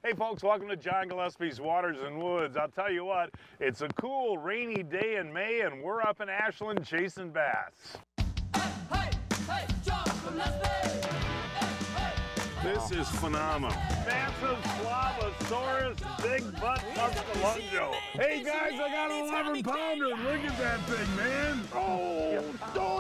Hey folks, welcome to John Gillespie's Waters and Woods. I'll tell you what, it's a cool rainy day in May and we're up in Ashland chasing bass. Hey, hey, John Gillespie! This is phenomenal. Massive Slavosaurus, big butt Tuscalongo. Hey guys, I got an 11 pounder. Look at that thing, man. Oh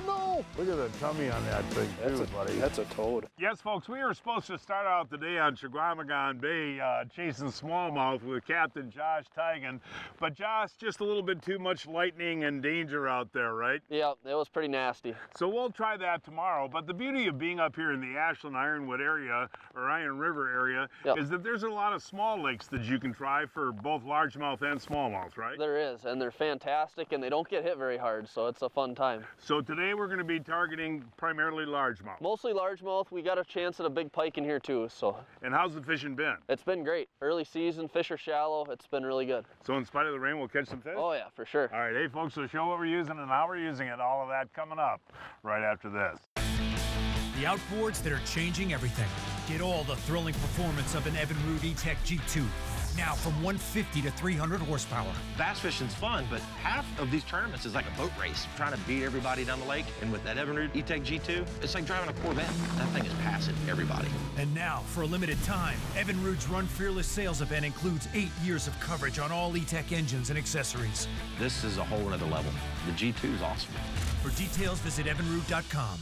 no. Look at the tummy on that thing too, buddy. That's a toad. Yes, folks, we were supposed to start out the day on Chequamegon Bay chasing smallmouth with Captain Josh Teigen. But Josh, just a little bit too much lightning and danger out there, right? Yeah, it was pretty nasty. So we'll try that tomorrow. But the beauty of being up here in the Ashland Ironwood area, or Iron River area, is that there's a lot of small lakes that you can try for both largemouth and smallmouth, right? There is, and they're fantastic, and they don't get hit very hard, so it's a fun time. So today we're going to be targeting primarily largemouth. Mostly largemouth. We got a chance at a big pike in here too, so. And how's the fishing been? It's been great. Early season, fish are shallow. It's been really good. So in spite of the rain, we'll catch some fish? Oh yeah, for sure. All right, hey folks, so show what we're using and how we're using it. All of that coming up right after this. The outboards that are changing everything. Get all the thrilling performance of an Evinrude E-Tech G2. Now from 150 to 300 horsepower. Bass fishing's fun, but half of these tournaments is like a boat race, trying to beat everybody down the lake. And with that Evinrude E-Tech G2, it's like driving a Corvette. That thing is passing everybody. And now, for a limited time, Evinrude's Run Fearless sales event includes 8 years of coverage on all E-Tech engines and accessories. This is a whole nother level. The G2 is awesome. For details, visit evinrude.com.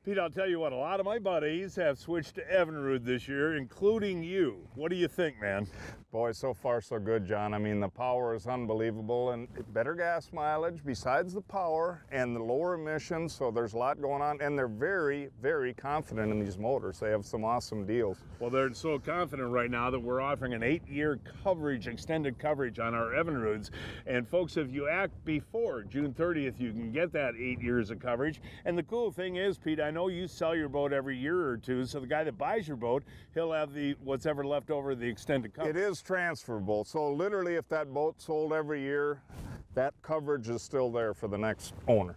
Pete, I'll tell you what, a lot of my buddies have switched to Evinrude this year, including you. What do you think, man? Boy, so far so good, John. I mean, the power is unbelievable and better gas mileage besides the power and the lower emissions, so there's a lot going on. And they're very, very confident in these motors. They have some awesome deals. Well, they're so confident right now that we're offering an 8-year coverage, extended coverage on our Evinrudes. And folks, if you act before June 30th, you can get that 8 years of coverage. And the cool thing is, Pete, I know you sell your boat every year or two, so the guy that buys your boat, he'll have what's ever left over, the extended coverage. It is transferable, so literally if that boat sold every year, that coverage is still there for the next owner.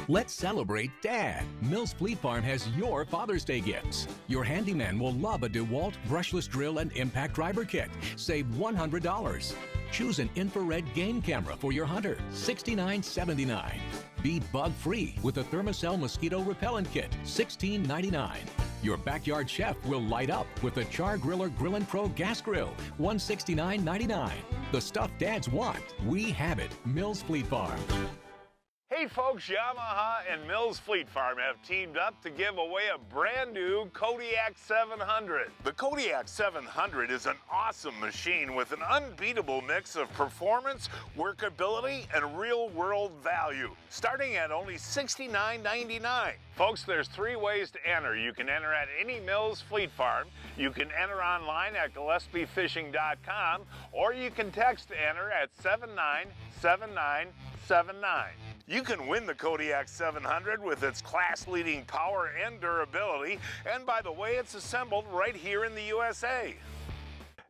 Let's celebrate Dad. Mills Fleet Farm has your Father's Day gifts. Your handyman will love a DeWalt brushless drill and impact driver kit. Save $100. Choose an infrared game camera for your hunter, $69.79. Be bug-free with a Thermacell mosquito repellent kit, $16.99. Your backyard chef will light up with a Char Griller Grillin' Pro gas grill, $169.99. The stuff dads want, we have it. Mills Fleet Farm. Hey folks, Yamaha and Mills Fleet Farm have teamed up to give away a brand new Kodiak 700. The Kodiak 700 is an awesome machine with an unbeatable mix of performance, workability, and real-world value, starting at only $69.99. Folks, there's 3 ways to enter. You can enter at any Mills Fleet Farm, you can enter online at GillespieFishing.com, or you can text to enter at 797979. You can win the Kodiak 700 with its class-leading power and durability, and by the way, it's assembled right here in the USA.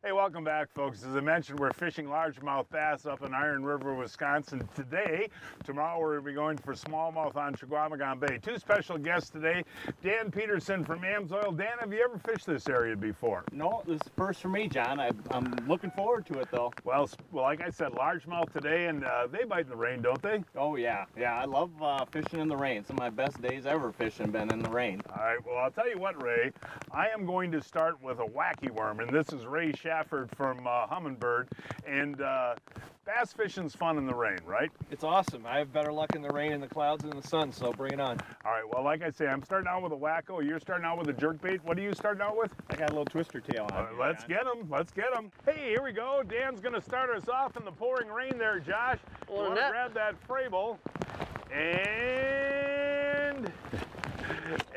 Hey, welcome back, folks. As I mentioned, we're fishing largemouth bass up in Iron River, Wisconsin today. Tomorrow, we're going to be going for smallmouth on Chequamegon Bay. 2 special guests today. Dan Peterson from Amsoil. Dan, have you ever fished this area before? No, this is first for me, John. I'm looking forward to it, though. Well, like I said, largemouth today, and they bite in the rain, don't they? Oh, yeah. Yeah, I love fishing in the rain. Some of my best days ever fishing been in the rain. All right, well, I'll tell you what, Ray. I am going to start with a wacky worm, and this is Ray Schaffer from Humminbird, and bass fishing's fun in the rain, right? It's awesome. I have better luck in the rain and the clouds than the sun, so bring it on. All right, well, like I say, I'm starting out with a wacko. You're starting out with a jerkbait. What are you starting out with? I got a little twister tail on. Let's get him. Let's get him. Hey, here we go. Dan's going to start us off in the pouring rain there, Josh. You want to grab that Frable.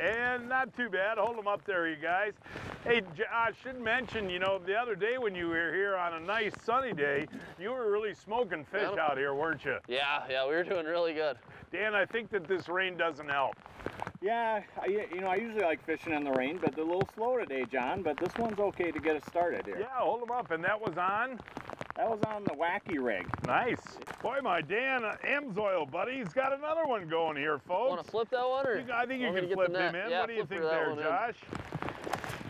And not too bad. Hold them up there, you guys. Hey, I should mention, you know, the other day when you were here on a nice sunny day, you were really smoking fish out here, weren't you? Yeah, we were doing really good. Dan, I think that this rain doesn't help. Yeah, I usually like fishing in the rain, but they're a little slow today, John, but this one's okay to get us started here. Yeah, hold them up. And that was on? That was on the wacky rig. Nice. Boy, my Dan, Amsoil buddy, he's got another one going here, folks. Want to flip that one? Or I think you can flip him in. Yeah, what do you think there, Josh?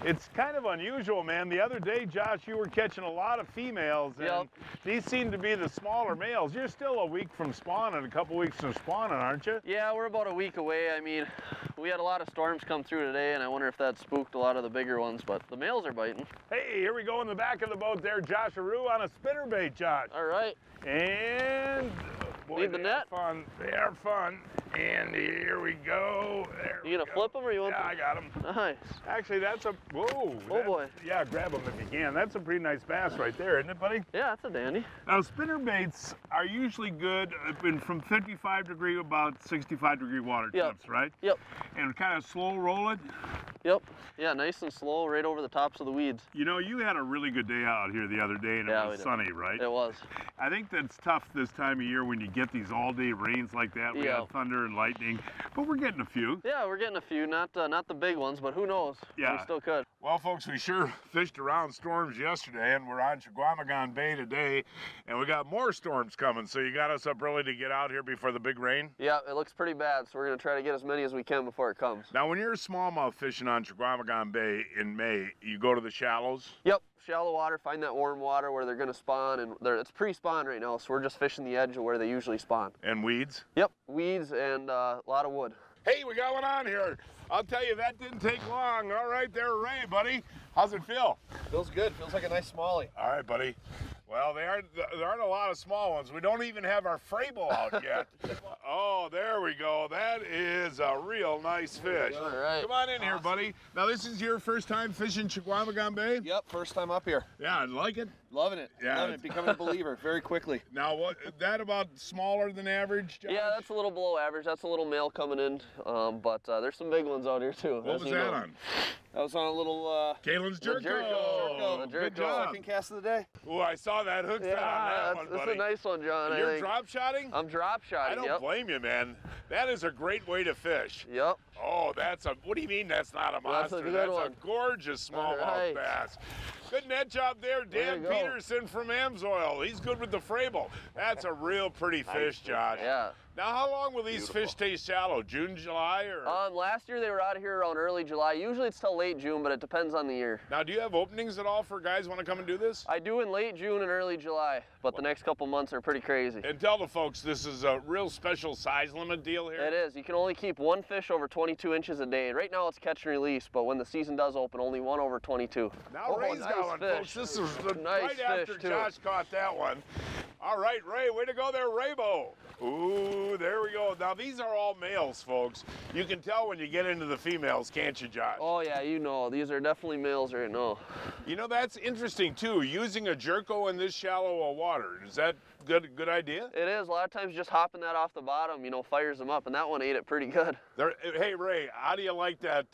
It's kind of unusual, man. The other day, Josh, you were catching a lot of females, and Yep. these seem to be the smaller males. You're still a week from spawning, a couple weeks from spawning, aren't you? Yeah, we're about a week away. I mean, we had a lot of storms come through today, and I wonder if that spooked a lot of the bigger ones, but the males are biting. Hey, here we go in the back of the boat there, Josh Aru on a spinnerbait, Josh. All right. And boy, Need the they net? are fun. They are fun. And here we go. There You gonna flip them or you want Yeah, I got them. them? Nice. Actually, that's a, whoa. Oh boy. Yeah, grab them if you can. That's a pretty nice bass right there, isn't it, buddy? Yeah, that's a dandy. Now, spinnerbaits are usually good from 55 degree, about 65 degree water Yep. temps, right? Yep. And kind of slow roll it. Yep. Yeah, nice and slow, right over the tops of the weeds. You know, you had a really good day out here the other day, and Yeah, it we was did. sunny, right? It was. I think that's tough this time of year when you get these all-day rains like that. We Yeah. had thunder and lightning, but we're getting a few. Yeah, we're getting a few, not the big ones, but who knows? Yeah. We still could. Well, folks, we sure fished around storms yesterday, and we're on Chequamegon Bay today, and we got more storms coming, so you got us up early to get out here before the big rain? Yeah, it looks pretty bad, so we're gonna try to get as many as we can before it comes. Now, when you're smallmouth fishing on Chequamegon Bay in May, you go to the shallows? Yep, shallow water, find that warm water where they're gonna spawn, and it's pre-spawn right now, so we're just fishing the edge of where they usually spawn. And weeds? Yep, weeds and a lot of wood. Hey, we got one on here. I'll tell you, that didn't take long. All right there, Ray, buddy. How's it feel? Feels good. Feels like a nice smallie. All right, buddy. Well, there aren't a lot of small ones. We don't even have our Frable out yet. Oh, there we go. That is a real nice fish. All right. Come on in here, buddy. Now, this is your first time fishing Chequamegon Bay? Yep, first time up here. Yeah, I like it. Loving it. Yeah. Loving it. Becoming a believer very quickly. Now, what? That about smaller than average, Josh? Yeah, that's a little below average. That's a little male coming in, but there's some big ones out here too. What was that on? I was on a little Kalen's Jerko. The Good Jerko. job. second cast of the day. Oh, I saw that hook set on that one, that's buddy. a nice one, John. I You're think. drop shotting? I'm drop I shotting. don't Yep. blame you, man. That is a great way to fish. Yep. Oh, that's a, what do you mean that's not a That's a monster? good That's one. a gorgeous All smallmouth right. bass. Good net job there, Dan you go. Peterson from Amsoil. He's good with the Frable. That's a real pretty fish, Josh. Yeah. Now, how long will these fish stay shallow? June, July, or? Last year they were out of here around early July. Usually it's till late June, but it depends on the year. Now, do you have openings at all for guys who want to come and do this? I do in late June and early July, but the next couple months are pretty crazy. And tell the folks this is a real special size limit deal here. It is. You can only keep one fish over 22 inches a day. Right now it's catch and release, but when the season does open, only one over 22. Now Ray's nice got one, fish. folks. This is Nice right after fish, too. Josh caught that one. All right, Ray, way to go there, Raybo. Ooh, there we go. Now, these are all males, folks. You can tell when you get into the females, can't you, Josh? Oh yeah, you know, these are definitely males right now. You know, that's interesting, too, using a Jerko in this shallow of water. Is that good idea? It is. A lot of times just hopping that off the bottom, you know, fires them up, and that one ate it pretty good. Hey, Ray, how do you like that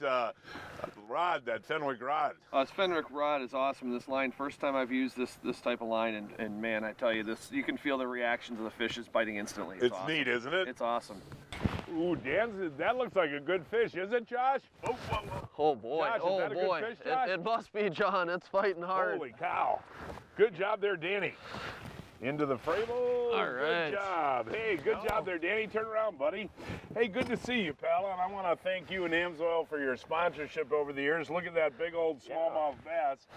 rod, that Fenwick rod? This Fenwick rod is awesome. This line, first time I've used this type of line, and man, I tell you, this you can feel the reactions of the fishes biting instantly. It's awesome. neat, isn't it? It's awesome. Ooh, that looks like a good fish, is it, Josh? Oh, whoa, whoa. Oh boy, Josh, is oh that a good boy. fish, Josh? It must be, John. It's fighting hard. Holy cow. Good job there, Danny. Into the Frable. All right. Good job. Hey, good job there, Danny. Turn around, buddy. Hey, good to see you, pal. And I want to thank you and Amsoil for your sponsorship over the years. Look at that big old smallmouth bass.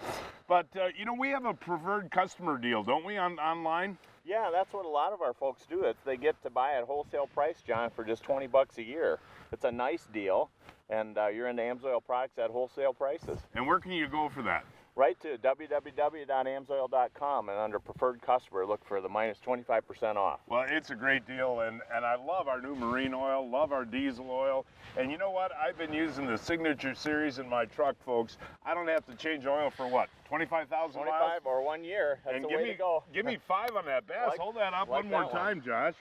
But, you know, we have a preferred customer deal, don't we, online? Yeah, that's what a lot of our folks do. They get to buy at wholesale price, John, for just 20 bucks a year. It's a nice deal, and you're into Amsoil products at wholesale prices. And where can you go for that? Right to www.amsoil.com, and under preferred customer, look for the minus 25% off. Well, it's a great deal, and I love our new marine oil, love our diesel oil. And you know what? I've been using the Signature Series in my truck, folks. I don't have to change oil for what, 25,000 miles? 25 or 1 year. That's And the give way me, to go. give me 5 on that bass. Like- Hold that up like one more that one. time, Josh.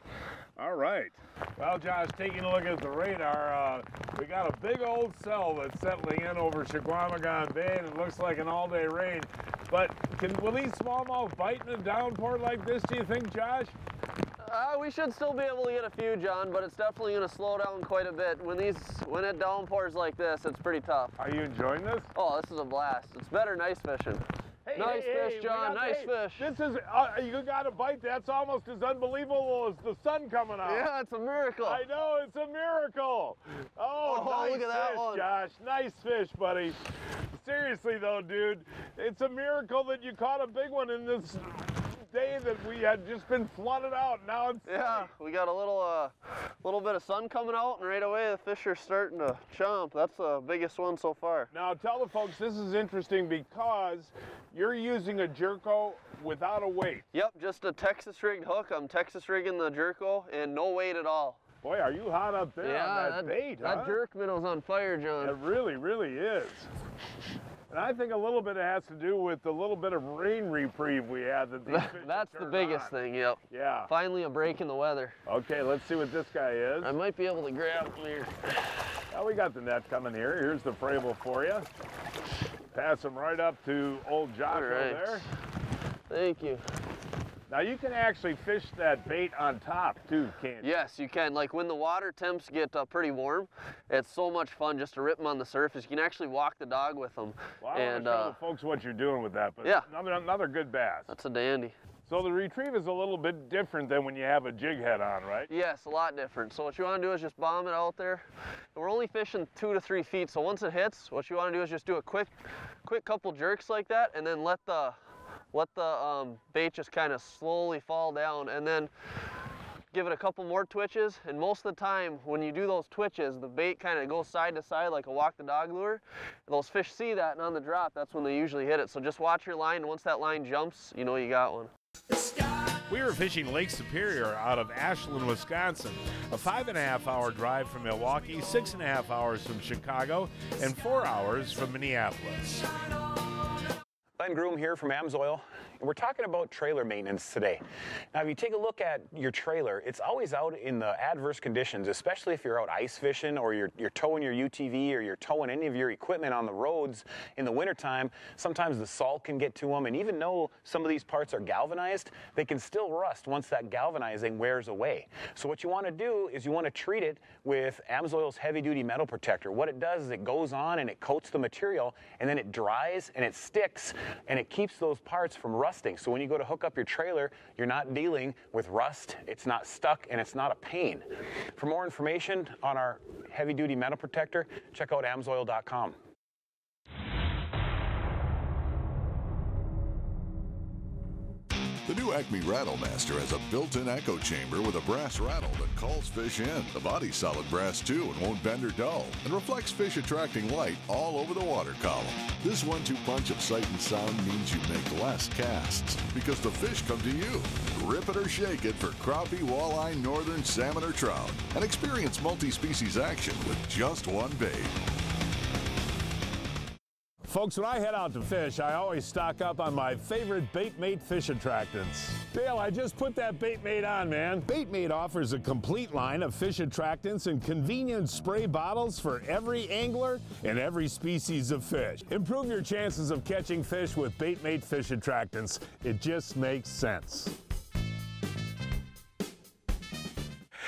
All right. Well, Josh, taking a look at the radar, we got a big old cell that's settling in over Chequamegon Bay, and it looks like an all-day rain. But will these smallmouth bite in a downpour like this, do you think, Josh? We should still be able to get a few, John, but it's definitely going to slow down quite a bit. When it downpours like this, it's pretty tough. Are you enjoying this? Oh, this is a blast. It's better than ice fishing. Hey, Nice fish, John. Nice fish. This is, you got a bite. That's almost as unbelievable as the sun coming out. Yeah, it's a miracle. I know, it's a miracle. Oh, nice look at that fish, one. Josh. Nice fish, buddy. Seriously though, dude, it's a miracle that you caught a big one in this day that we had just been flooded out. Now it's yeah, we got a little bit of sun coming out, and right away the fish are starting to chomp. That's the biggest one so far. Now tell the folks this is interesting because you're using a Jerko without a weight. Yep, just a Texas rigged hook. I'm Texas rigging the Jerko and no weight at all. Boy, are you hot up there on that bait, huh? That jerk minnow's on fire, John. It really, really is. And I think a little bit it has to do with the little bit of rain reprieve we had that these fish That's the biggest thing, yep. Yeah. Finally a break in the weather. Okay, let's see what this guy is. I might be able to grab him here. Well, we got the net coming here. Here's the frable for you. Pass him right up to old Josh over there. Thank you. Now you can actually fish that bait on top too, can't you? Yes, you can. Like when the water temps get pretty warm, it's so much fun just to rip them on the surface. You can actually walk the dog with them. Well, I want to show the folks what you're doing with that, but yeah. another good bass. That's a dandy. So the retrieve is a little bit different than when you have a jig head on, right? Yes, a lot different. So what you want to do is just bomb it out there. And we're only fishing 2 to 3 feet, so once it hits, what you want to do is just do a quick couple jerks like that, and then let the bait just kind of slowly fall down, and then give it a couple more twitches. And most of the time when you do those twitches, the bait kind of goes side to side like a walk the dog lure. And those fish see that, and on the drop, that's when they usually hit it. So just watch your line, and once that line jumps, you know you got one. We were fishing Lake Superior out of Ashland, Wisconsin, a 5.5-hour drive from Milwaukee, 6.5 hours from Chicago, and 4 hours from Minneapolis. Glenn Groom here from Amsoil, and we're talking about trailer maintenance today. Now, if you take a look at your trailer, it's always out in the adverse conditions, especially if you're out ice fishing or you're towing your UTV or you're towing any of your equipment on the roads in the wintertime. Sometimes the salt can get to them, and even though some of these parts are galvanized, they can still rust once that galvanizing wears away. So what you want to do is you want to treat it with Amsoil's heavy-duty metal protector. What it does is it goes on and it coats the material, and then it dries and it sticks, and it keeps those parts from rusting. So when you go to hook up your trailer, you're not dealing with rust, it's not stuck, and it's not a pain. For more information on our heavy-duty metal protector, check out amsoil.com. The new Acme Rattle Master has a built-in echo chamber with a brass rattle that calls fish in. The body's solid brass too and won't bend or dull, and reflects fish-attracting light all over the water column. This 1-2 punch of sight and sound means you make less casts, because the fish come to you. Rip it or shake it for crappie, walleye, northern, salmon, or trout, and experience multi-species action with just one bait. Folks, when I head out to fish, I always stock up on my favorite Baitmate fish attractants. Dale, I just put that Baitmate on, man. Baitmate offers a complete line of fish attractants and convenient spray bottles for every angler and every species of fish. Improve your chances of catching fish with Baitmate fish attractants. It just makes sense.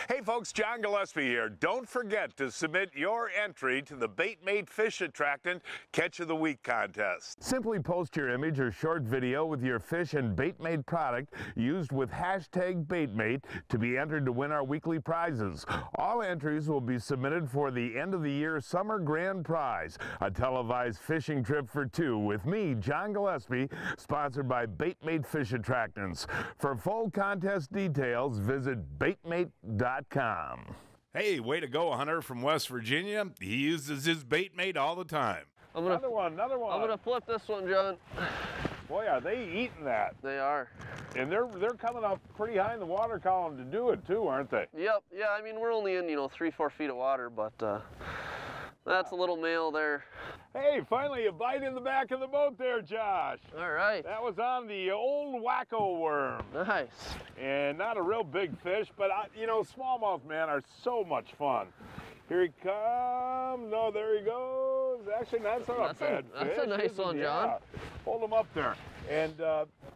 Hey folks, John Gillespie here. Don't forget to submit your entry to the Baitmate Fish Attractant Catch of the Week contest. Simply post your image or short video with your fish and Baitmate product used with hashtag Baitmate to be entered to win our weekly prizes. All entries will be submitted for the end of the year summer grand prize, a televised fishing trip for 2 with me, John Gillespie, sponsored by Baitmate Fish Attractants. For full contest details, visit baitmate.com. Hey, way to go, Hunter from West Virginia. He uses his Baitmate all the time. Another one. I'm gonna flip this one, John. Boy, are they eating that. They are. And they're coming up pretty high in the water column to do it too, aren't they? Yep, yeah, I mean, we're only in, 3-4 feet of water, but that's a little male there. Hey, finally a bite in the back of the boat there, Josh. All right. That was on the old wacko worm. Nice. And not a real big fish, but smallmouth, man, are so much fun. Here he comes. No, there he goes. Actually, that's not a bad fish. That's a nice one, John. Yeah. Hold him up there. And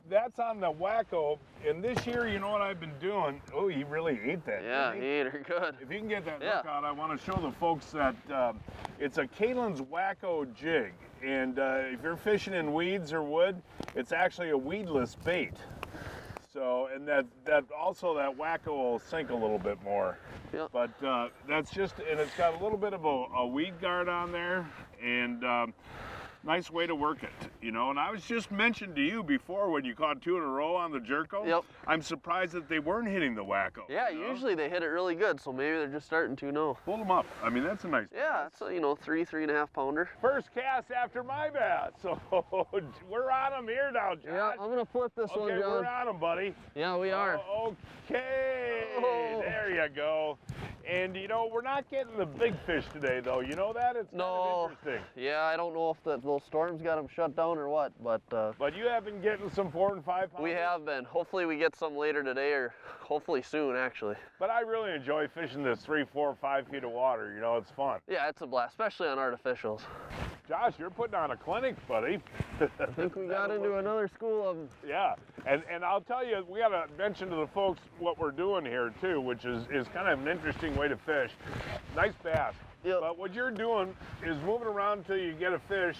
that's on the wacko. And this year, you know what I've been doing? Oh, he really ate that. Yeah, he ate her good. If you can get that hook out, I want to show the folks that it's a Kalen's Wacko jig. And if you're fishing in weeds or wood, it's actually a weedless bait. So, and that also that wacko will sink a little bit more. Yep. But that's just, and it's got a little bit of a weed guard on there, and nice way to work it, you know. And I was just mentioned to you before when you caught 2 in a row on the Jerko. Yep. I'm surprised that they weren't hitting the wacko. Yeah, you know? usually they hit it really good, so maybe they're just starting to now. Pull them up. I mean, that's a nice. Yeah, it's a, you know, 3.5 pounder. First cast after my bass, so we're on them here now, Josh. Yeah, I'm gonna flip this one, John. We're on them, buddy. Yeah, we are. Okay, there you go. And you know, we're not getting the big fish today, though. You know that? It's kind of interesting. Yeah, I don't know if those storms got them shut down or what, but you have been getting some 4 and 5 pounders. We have been. Hopefully we get some later today, or hopefully soon, actually. But I really enjoy fishing this 3, 4, 5 feet of water. You know, it's fun. Yeah, it's a blast, especially on artificials. Josh, you're putting on a clinic, buddy. I think we got into another school of them. Yeah, and I'll tell you, we got to mention to the folks what we're doing here too, which is kind of an interesting way to fish. Nice bass. Yep. But what you're doing is moving around until you get a fish,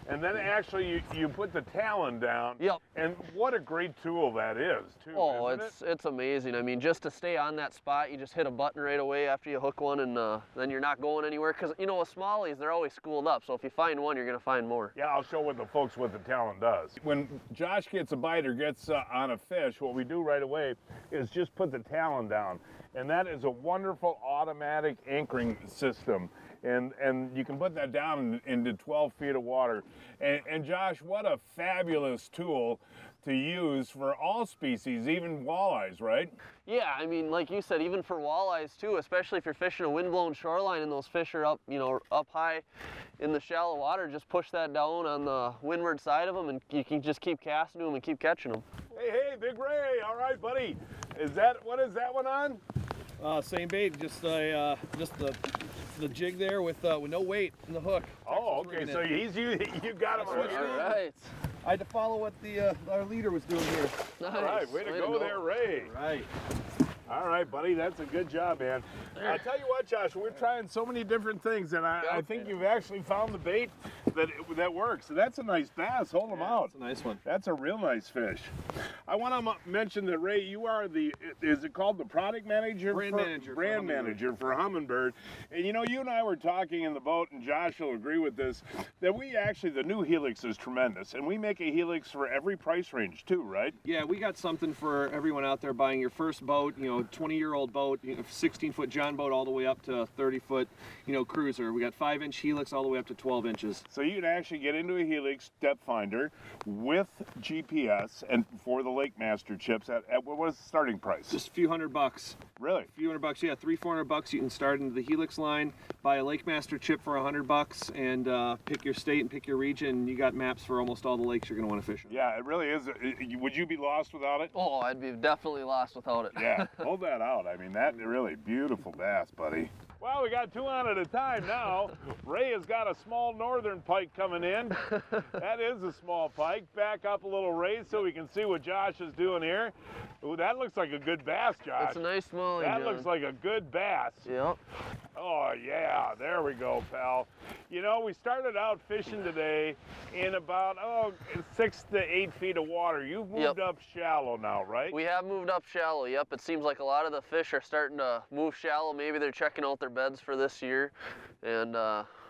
and then actually you put the talon down. Yep. And what a great tool that is too. Oh, isn't it's amazing. I mean, just to stay on that spot, you just hit a button right away after you hook one, and then you're not going anywhere. Because you know, with smallies, they're always schooled up. So if you find one, you're gonna find more. Yeah, I'll show what the folks what the talon does. When Josh gets a bite or gets on a fish, what we do right away is just put the talon down. And that is a wonderful automatic anchoring system. And you can put that down into 12 feet of water. And Josh, what a fabulous tool to use for all species, even walleyes, right? Yeah, I mean, like you said, even for walleyes too, especially if you're fishing a windblown shoreline and those fish are up, you know, up high in the shallow water, just push that down on the windward side of them, and you can just keep casting them and keep catching them. Hey, Big Ray, all right, buddy. What is that one on? Same bait, just the jig there with no weight in the hook. Oh, okay, so you got him. All right. I had to follow what our leader was doing here. Nice. All right, way to go there, Ray. Right. All right, buddy, that's a good job, man. I'll tell you what, Josh, we're trying so many different things, and I think you've actually found the bait that works. So that's a nice bass. Hold them out. That's a nice one. That's a real nice fish. I want to mention that, Ray, you are is it called the product manager? Brand manager for Humminbird. And you know, you and I were talking in the boat, and Josh will agree with this, that the new Helix is tremendous, and we make a Helix for every price range too, right? Yeah, we got something for everyone out there buying your first boat, you know, 20-year-old boat, 16-foot John boat all the way up to 30-foot, you know, cruiser. We got 5-inch Helix all the way up to 12 inches. So you can actually get into a Helix depth finder with GPS and for the Lake Master chips at what was the starting price? Just a few $100. Really? A few $100, yeah, $300-400. You can start into the Helix line, buy a Lake Master chip for $100, and pick your state and pick your region. You got maps for almost all the lakes you're going to want to fish in. Yeah, it really is. Would you be lost without it? Oh, I'd be definitely lost without it. Yeah, hold that out. I mean, that really beautiful bass, buddy. Well, we got 2 on at a time now. Ray has got a small northern pike coming in. That is a small pike. Back up a little, Ray, so we can see what Josh is doing here. Ooh, that looks like a good bass, Josh. It's a nice smallie, That John. looks like a good bass. Yep. Oh, yeah, there we go, pal. You know, we started out fishing today in about 6 to 8 feet of water. You've moved up shallow now, right? We have moved up shallow, yep. It seems like a lot of the fish are starting to move shallow. Maybe they're checking out their beds for this year. And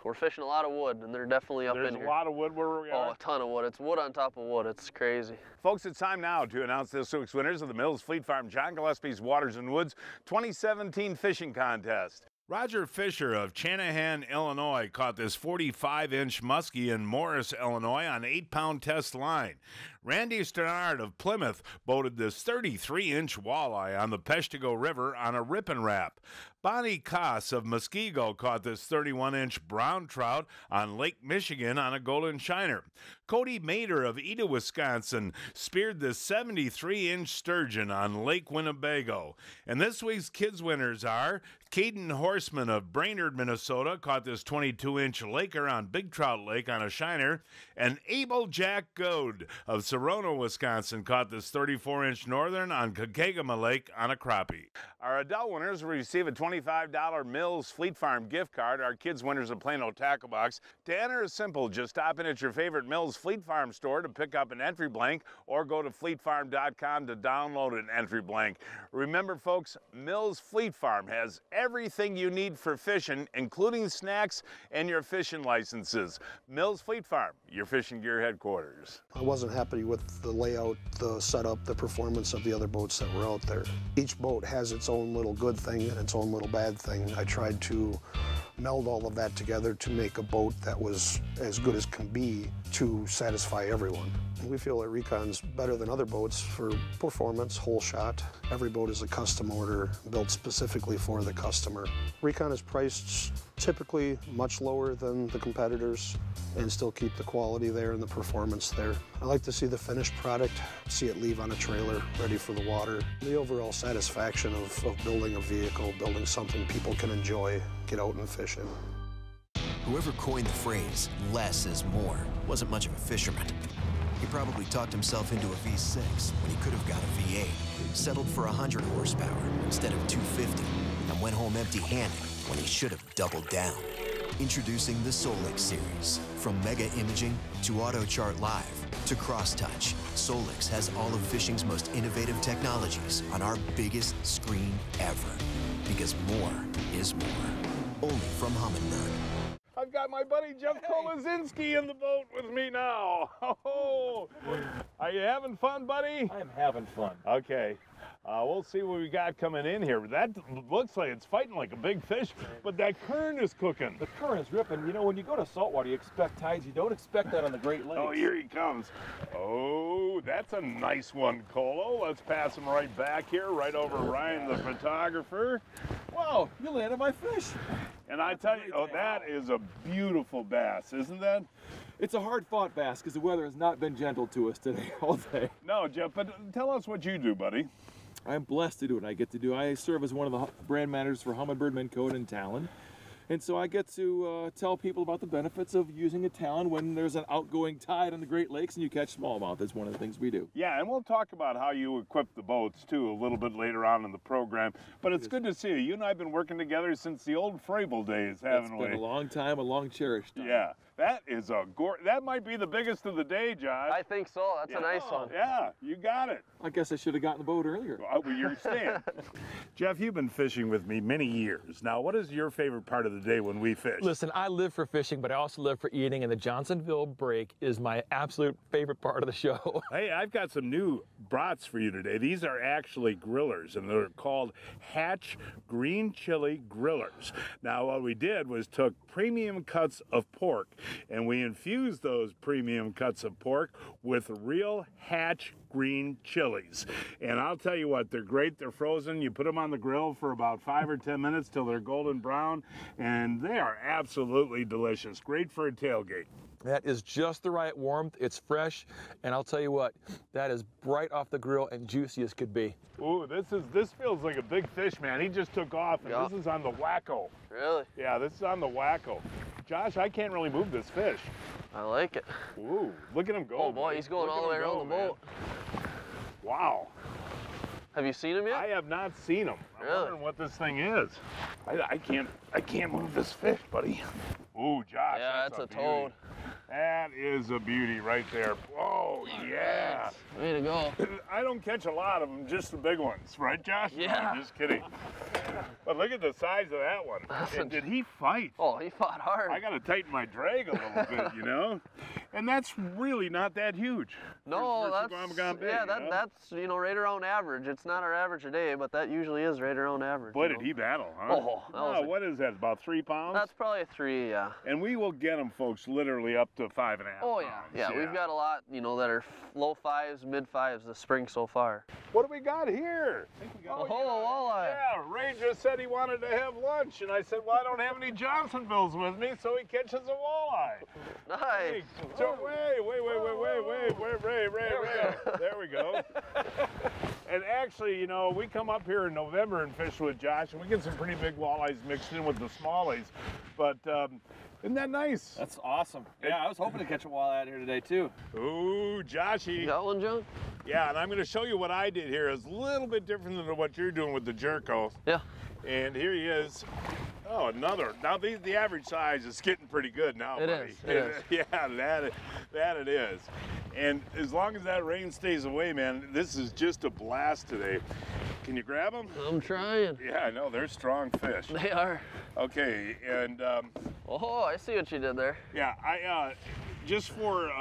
we're fishing a lot of wood, and they're definitely up in here. There's a lot of wood where we are. Oh, a ton of wood. It's wood on top of wood. It's crazy. Folks, it's time now to announce this week's winners of the Mills Fleet Farm John Gillespie's Waters and Woods 2017 Fishing Contest. Roger Fisher of Channahon, Illinois, caught this 45-inch muskie in Morris, Illinois on 8-pound test line. Randy Stannard of Plymouth boated this 33-inch walleye on the Peshtigo River on a rip and wrap. Bonnie Koss of Muskego caught this 31-inch brown trout on Lake Michigan on a golden shiner. Cody Mader of Eda, Wisconsin speared this 73-inch sturgeon on Lake Winnebago. And this week's kids winners are Caden Horseman of Brainerd, Minnesota caught this 22-inch laker on Big Trout Lake on a shiner, and Abel Jack Goad of Serona, Wisconsin caught this 34-inch northern on Chequamegon Lake on a crappie. Our adult winners will receive a $25 Mills Fleet Farm gift card. Our kids winners a Plano tackle box. To enter is simple. Just stop in at your favorite Mills Fleet Farm store to pick up an entry blank or go to fleetfarm.com to download an entry blank. Remember, folks, Mills Fleet Farm has everything you need for fishing, including snacks and your fishing licenses. Mills Fleet Farm, your fishing gear headquarters. I wasn't happy with the layout, the setup, the performance of the other boats that were out there. Each boat has its own little good thing and its own little bad thing. I tried to meld all of that together to make a boat that was as good as can be to satisfy everyone. We feel that Recon's better than other boats for performance, whole shot. Every boat is a custom order built specifically for the customer. Recon is priced typically much lower than the competitors and still keep the quality there and the performance there. I like to see the finished product, see it leave on a trailer ready for the water. The overall satisfaction of building a vehicle, building something people can enjoy, get out and fish in. Whoever coined the phrase, less is more, wasn't much of a fisherman. He probably talked himself into a V6 when he could have got a V8, settled for 100 horsepower instead of 250, and went home empty-handed when he should have doubled down. Introducing the Solix series. From Mega Imaging to AutoChart Live to CrossTouch, Solix has all of fishing's most innovative technologies on our biggest screen ever. Because more is more. Only from Humminbird. I've got my buddy Jeff Kolazinski in the boat with me now. Oh, are you having fun, buddy? I'm having fun. Okay. We'll see what we got coming in here. That looks like it's fighting like a big fish, but that current is cooking. The current is ripping. You know, when you go to saltwater, you expect tides. You don't expect that on the Great Lakes. Oh, here he comes. Oh, that's a nice one, Colo. Let's pass him right back here, right over Ryan, the photographer. Wow, you landed my fish. And I tell you, oh, that is a beautiful bass, isn't that? It's a hard-fought bass because the weather has not been gentle to us today all day. No, Jeff, but tell us what you do, buddy. I'm blessed to do what I get to do. I serve as one of the brand managers for Humminbird, Minn Kota, and Talon. And so I get to tell people about the benefits of using a Talon when there's an outgoing tide on the Great Lakes and you catch smallmouth. That's one of the things we do. Yeah, and we'll talk about how you equip the boats, too, a little bit later on in the program. But it's good to see you. You and I have been working together since the old Frable days, haven't we? It's been a long time, a long cherished time. Yeah. That is a that might be the biggest of the day, Josh. I think so. That's a nice one. Yeah, you got it. I guess I should have gotten the boat earlier. Well, you're staying. Jeff, you've been fishing with me many years. Now, what is your favorite part of the day when we fish? Listen, I live for fishing, but I also live for eating, and the Johnsonville break is my absolute favorite part of the show. Hey, I've got some new brats for you today. These are actually grillers, and they're called Hatch Green Chili Grillers. Now, what we did was took premium cuts of pork, and we infused those premium cuts of pork with real Hatch green chilies. And I'll tell you what, they're great. They're frozen. You put them on the grill for about 5 or 10 minutes till they're golden brown, and they are absolutely delicious. Great for a tailgate. That is just the right warmth. It's fresh, and I'll tell you what, that is right off the grill and juicy as could be. Ooh, this feels like a big fish, man. He just took off, and this is on the Wacko. Really? Yeah, this is on the Wacko. Josh, I can't really move this fish. I like it. Ooh, look at him go. Oh boy, he's going all the way around the boat. Wow. Have you seen him yet? I have not seen him. I'm wondering what this thing is. I can't move this fish, buddy. Ooh, Josh. Yeah, that's a toad. That is a beauty right there. Oh, yeah. Way to go. I don't catch a lot of them, just the big ones, right, Josh? Yeah. No, I'm just kidding. But look at the size of that one. And did he fight? Oh, he fought hard. I got to tighten my drag a little bit, you know? And that's really not that huge. No, for Chequamegon Bay, yeah, you know? that's right around average. It's not our average a day, but that usually is right around average. Boy, did he battle, huh? Oh, what is that, about 3 pounds? That's probably a 3, yeah. And we will get them, folks, literally up to 5.5 Oh, pounds. yeah. We've got a lot, that are low 5s, mid 5s this spring so far. What do we got here? A walleye. Yeah, Ray just said he wanted to have lunch, and I said, well, I don't have any Johnsonvilles with me, so he catches a walleye. Nice. Hey, so wait, Ray. There we go. And actually, we come up here in November and fish with Josh, and we get some pretty big walleyes mixed in with the smallies. But Isn't that nice? That's awesome. Yeah, I was hoping to catch a walleye out here today too. Ooh, Joshy. You got one, John? Yeah, and I'm going to show you what I did here. It's a little bit different than what you're doing with the Jerko. Yeah. And here he is. Oh, another. Now the average size is getting pretty good now, It buddy. is. It is. Yeah, that it is. And as long as that rain stays away, man, this is just a blast today. Can you grab them? I'm trying. Yeah, I know. They're strong fish. They are. Okay, and oh, I see what you did there. yeah, I just for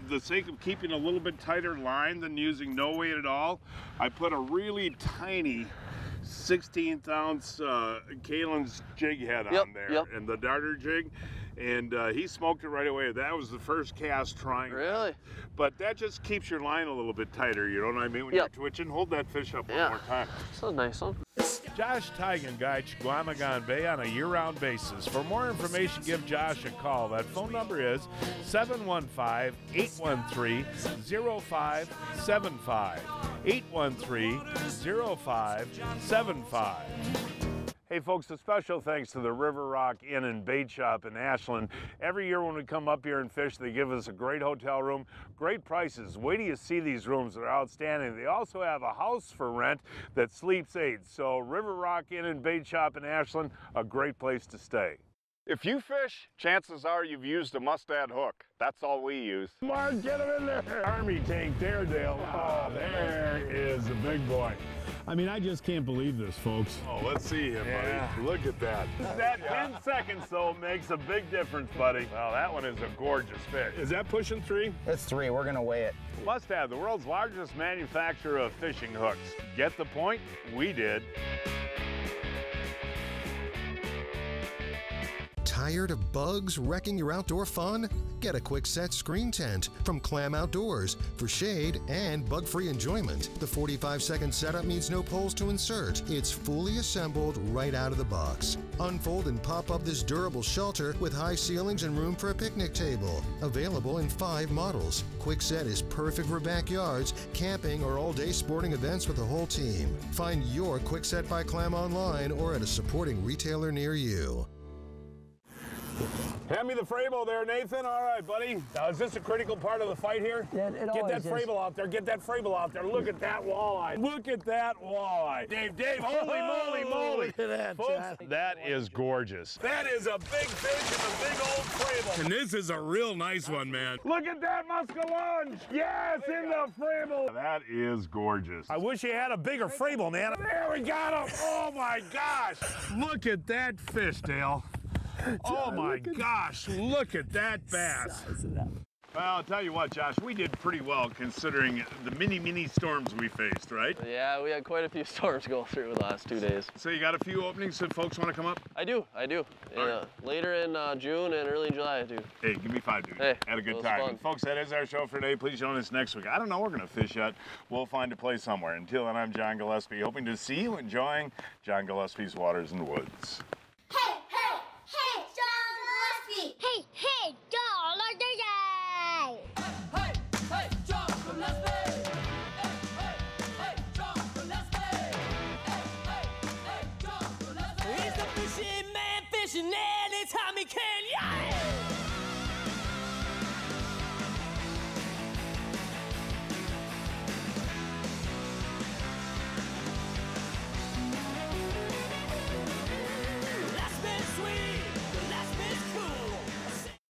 the sake of keeping a little bit tighter line than using no weight at all, I put a really tiny 16th ounce Kalen's jig head on there, and the darter jig, and he smoked it right away. That was the first cast trying. Really? But that just keeps your line a little bit tighter, you know what I mean? When you're twitching, hold that fish up one more time. It's a nice one. Josh Teigen guides Chequamegon Bay on a year-round basis. For more information, give Josh a call. That phone number is 715-813-0575. 813-0575. Hey folks, a special thanks to the River Rock Inn and Bait Shop in Ashland. Every year when we come up here and fish, they give us a great hotel room, great prices. Wait till you see these rooms, they're outstanding. They also have a house for rent that sleeps 8. So River Rock Inn and Bait Shop in Ashland, a great place to stay. If you fish, chances are you've used a mustad hook. That's all we use. Mark, get him in there. Army tank there, Dale. Oh, there is a big boy. I mean, I just can't believe this, folks. Oh, let's see him, buddy. Look at that. That 10 seconds, though, makes a big difference, buddy. Well, that one is a gorgeous fish. Is that pushing 3? It's 3. We're going to weigh it. Mustad, the world's largest manufacturer of fishing hooks. Get the point? We did. Tired of bugs wrecking your outdoor fun? Get a quick set screen tent from Clam Outdoors for shade and bug-free enjoyment. The 45-second setup needs no poles to insert. It's fully assembled right out of the box. Unfold and pop up this durable shelter with high ceilings and room for a picnic table. Available in 5 models. Quick-set is perfect for backyards, camping, or all-day sporting events with the whole team. Find your Quick-set by Clam online or at a supporting retailer near you. Hand me the Frable there, Nathan. All right, buddy. Now, is this a critical part of the fight here? Yeah, it Get that always is. Frable out there. Get that Frable out there. Look at that walleye. Look at that walleye. Dave, holy moly. Look at that, folks, John. that is gorgeous. That is a big fish and a big old Frable. And this is a real nice one, man. Look at that muskellunge. Yes, in the Frable. That is gorgeous. I wish you had a bigger Frable, man. There, we got him. Oh, my gosh. Look at that fish, Dale. Oh my gosh, look at that bass. Well, I'll tell you what, Josh, we did pretty well considering the mini storms we faced, right? Yeah, we had quite a few storms go through the last 2 days. So you got a few openings if folks want to come up? I do. Yeah, right. Later in June and early in July, I do. Hey, give me 5, dude. Hey, had a good it was time. fun. And folks, that is our show for today. Please join us next week. I don't know where we're going to fish yet. We'll find a place somewhere. Until then, I'm John Gillespie, hoping to see you enjoying John Gillespie's Waters and Woods. Hey, John Gillespie! Hey, John Gillespie! He's the fishing man fishing anytime he can, yeah!